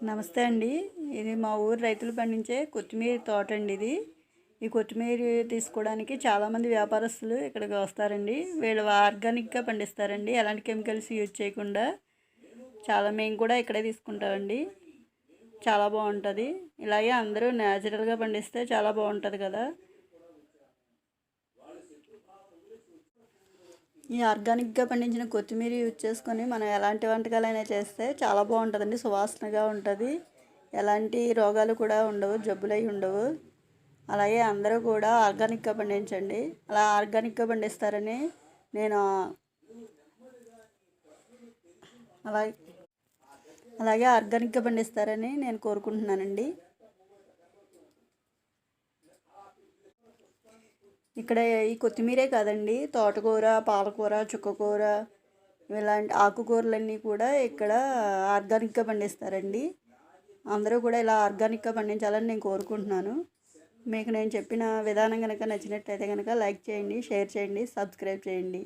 నమస్తే అండి. ఇది మా ఊరు రైతులు పండించే కొత్తిమీర తోట అండి ఇది. ఈ కొత్తిమీర తీసుకోవడానికి చాలామంది వ్యాపారస్తులు ఇక్కడికి వస్తారండి. వీళ్ళు ఆర్గానిక్గా పండిస్తారండి, ఎలాంటి కెమికల్స్ యూజ్ చేయకుండా. మేము కూడా ఇక్కడే తీసుకుంటామండి. చాలా బాగుంటుంది. ఇలాగే అందరూ న్యాచురల్గా పండిస్తే చాలా బాగుంటుంది కదా. ఈ ఆర్గానిక్గా పండించిన కొత్తిమీర యూజ్ చేసుకొని మనం ఎలాంటి వంటకాలైనా చేస్తే చాలా బాగుంటుందండి. సువాసనగా ఉంటుంది. ఎలాంటి రోగాలు కూడా ఉండవు, జబ్బులు అవి ఉండవు. అలాగే అందరూ కూడా ఆర్గానిక్గా పండించండి. అలా ఆర్గానిక్గా పండిస్తారని నేను అలాగే అలాగే ఆర్గానిక్గా పండిస్తారని నేను కోరుకుంటున్నానండి. ఇక్కడ ఈ కొత్తిమీరే కాదండి, తోటకూర, పాలకూర, చుక్కకూర, ఇలాంటి ఆకుకూరలన్నీ కూడా ఇక్కడ ఆర్గానిక్గా పండిస్తారండి. అందరూ కూడా ఇలా ఆర్గానిక్గా పండించాలని నేను కోరుకుంటున్నాను. మీకు నేను చెప్పిన విధానం కనుక నచ్చినట్టయితే కనుక లైక్ చేయండి, షేర్ చేయండి, సబ్స్క్రైబ్ చేయండి.